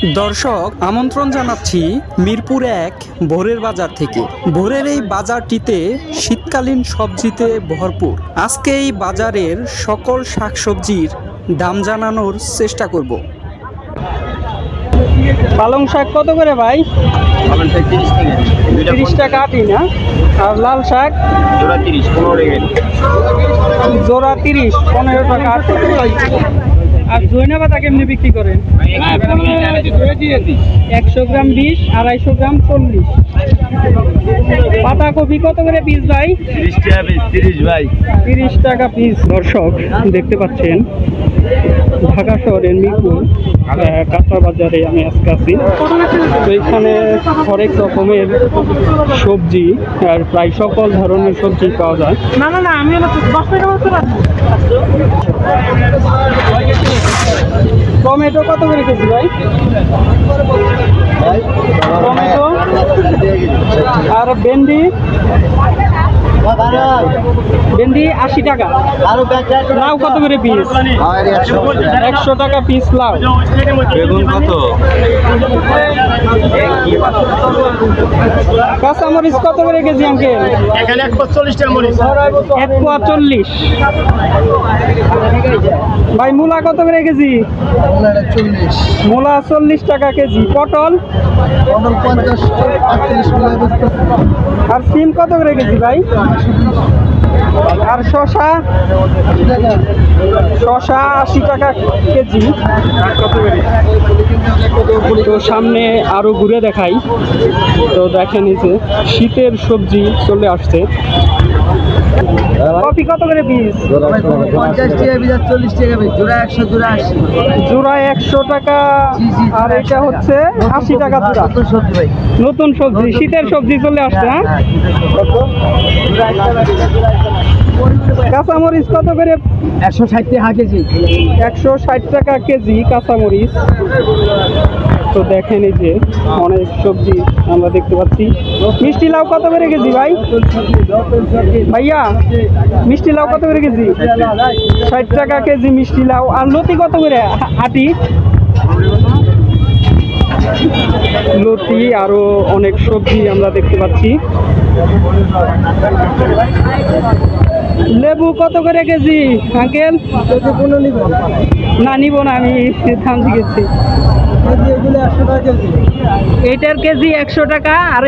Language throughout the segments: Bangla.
দর্শক আমন্ত্রণ জানাচ্ছি মিরপুর ১ ভোরের বাজার থেকে। ভোরের এই বাজারটিতে শীতকালীন সবজিতে ভরপুর। আজকে এই বাজারের সকল শাকসবজির দাম জানানোর চেষ্টা করব। পালং শাক কত করে ভাই? 30 টাকা আটি না? আর লাল শাক জোড়া 30 15 টাকা। আর ধনিয়া পাতা কেমনি বিক্রি করেন? 100 গ্রাম 20, 250 গ্রাম 40। পাতাকপি কত করে পিস ভাই? 30 টাকা পিস। 30 ভাই, 30 টাকা পিস। দর্শক দেখতে পাচ্ছেন ঢাকা শহরের মিরপুর কাঁচা বাজারে আমি আজকে আছি। তো এখানে হরেক রকমের সবজি আর প্রায় সকল ধরনের সবজি পাওয়া যায়। না না না, আমি 10 টাকা বলতে পারবো। টমেটো কত করে কেজি ভাই? টমেটো আর ভেন্ডি 80 টাকা। লাউ কত করে পিস? 100 টাকা পিস লাউ। বেগুন কত? কাঁচামরিচ কত করে কেজি আঙ্কেল? এখানে 140 টাকা মরিচ। 140 ভাই। মূলা কত করে কেজি? মূলা 40 টাকা কেজি। পটল 50। আর সিম কত করে কেজি ভাই? আর শশা 80 টাকা কেজি। তো সামনে আরো ঘুরে দেখাই। তো দেখেন এই যে শীতের সবজি চলে আসছে। কফি কত করে পিস? 50 টাকা পিস, 40 টাকা পিস। জোড়া 100, জোড়া 80। জোড়া 100 টাকা। আর এটা হচ্ছে 80 টাকা জোড়া। নতুন সবজি, শীতের সবজি চলে আসছে। হ্যাঁ, কাঁচামরিচ কত করে? 160 টাকা কেজি। 160 টাকা কেজি কাঁচামরিচ। তো দেখেন এই যে অনেক সবজি আমরা দেখতে পাচ্ছি। মিষ্টি লাউ কত করে কেজি ভাই? ভাইয়া মিষ্টি লাউ কত করে কেজি? 60 টাকা কেজি মিষ্টি লাউ। আর লতি কত করে আটি? লতি আরো অনেক সবজি আমরা দেখতে পাচ্ছি। লেবু কত করে কেজি আঙ্কেল? না নিব না, আমি দাম জিজ্ঞেসছি। এটার কেজি 100 টাকা। আর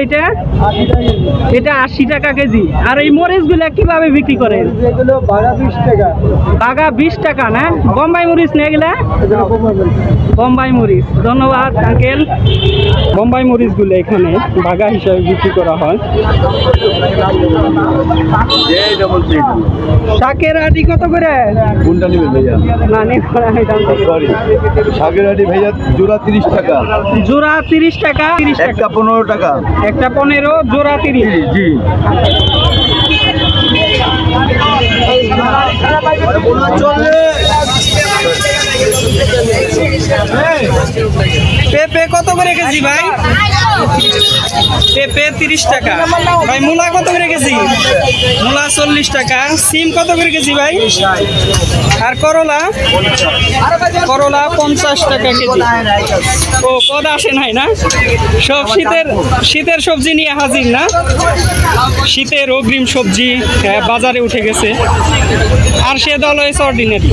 এটা 80 টাকা কেজি। আর এই মরিচ গুলা কিভাবে বিক্রি করেন? বাগা 20 টাকা না? বোম্বাই মরিচ না এগুলা? বোম্বাই মরিচ। ধন্যবাদ আঙ্কেল। বোম্বাই মরিচ গুলো এখানে বাগা হিসাবে বিক্রি করা হয়। শাকের আটি কত করে? কোনটা নিবেন ভাইয়া? না নিব না, সরি। শাকের আটি ভাইয়া জোড়া 30 টাকা। জোড়া 30 টাকা। একটা 15 টাকা। একটা 15, জোড়া 30। জি। পেঁপে কত করে কেজি ভাই? পেঁপে 30 টাকা ভাই। মূলা কত করে কেজি? মূলা 40 টাকা। সিম কত করে কেজি ভাই? আর করলা? করলা 50 টাকা কেজি। ও পদ আসে নাই না? সব শীতের সবজি নিয়ে হাজির না? শীতের অগ্রিম সবজি বাজারে উঠে গেছে। আর সে দল হয়েছে অর্ডিনারি।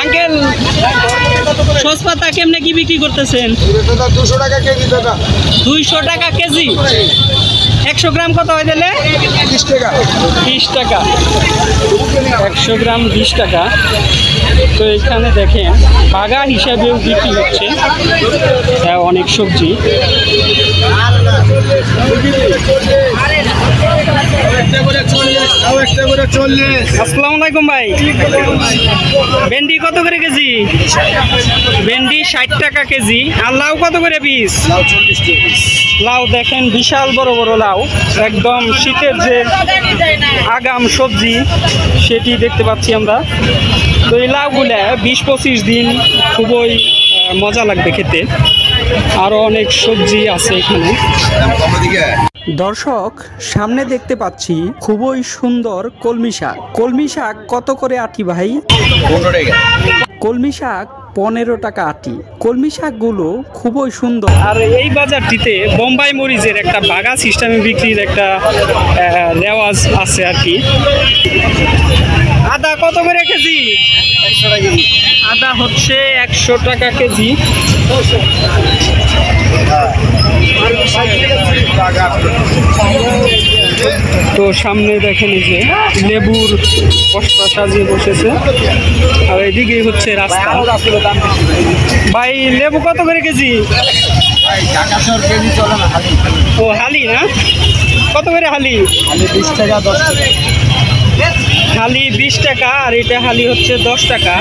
আঙ্কেল সসপাতা কেমনে কি বিক্রি করতেছেন? 200 টাকা কেজি। 200 টাকা কেজি। 100 গ্রাম কত হয় দিলে? 20 টাকা। 20 টাকা 100 গ্রাম 20 টাকা। তো এখানে দেখেন বাগা হিসাবেও বিক্রি হচ্ছে অনেক সবজি। আসসালামু আলাইকুম ভাই। ভেন্ডি কত করে কেজি? ভেন্ডি 60 টাকা কেজি। আর লাউ কত করে পিস? লাউ দেখেন বিশাল বড় বড় লাউ, একদম শীতের যে আগাম সবজি সেটি দেখতে পাচ্ছি আমরা। তো এই লাউগুলা 20-25 দিন খুবই মজা লাগবে খেতে। আরো অনেক সবজি আছে এখানে। দর্শক সামনে দেখতে পাচ্ছি খুবই সুন্দর কলমি শাক। কলমি শাক কত করে আটি ভাই? 15 টাকা। কলমি শাক 15 টাকা আটি। কলমি শাকগুলো খুবই সুন্দর। আর এই বাজারটিতে বোম্বাই মরিচের একটা বাগা সিস্টেমে বিক্রির একটা রেওয়াজ আছে আর কি। আদা কত করে কেজি? 100 টাকা কেজি। আদা হচ্ছে 100 টাকা কেজি। তো সামনে দেখেন এই যে লেবুর বস্তা সাজিয়ে বসেছে, আর এদিকেই হচ্ছে রাস্তা। ভাই লেবু কত করে কেজি? ও হালি না, কত করে হালি? 20 টাকা 10 টাকা। হালি 20 টাকা আর এটা হালি হচ্ছে 10 টাকা।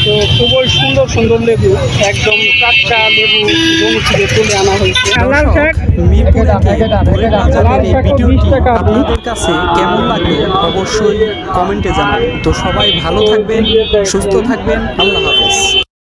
তো খুবই সুন্দর সুন্দর লেবু, একদম টাটকা লেবু জমি থেকে তুলে আনা হয়েছে। লাল শাক আপনাদের কাছে কেমন লাগলো অবশ্যই কমেন্টে জানাবেন। তো সবাই ভালো থাকবেন, সুস্থ থাকবেন। আল্লাহ হাফেজ।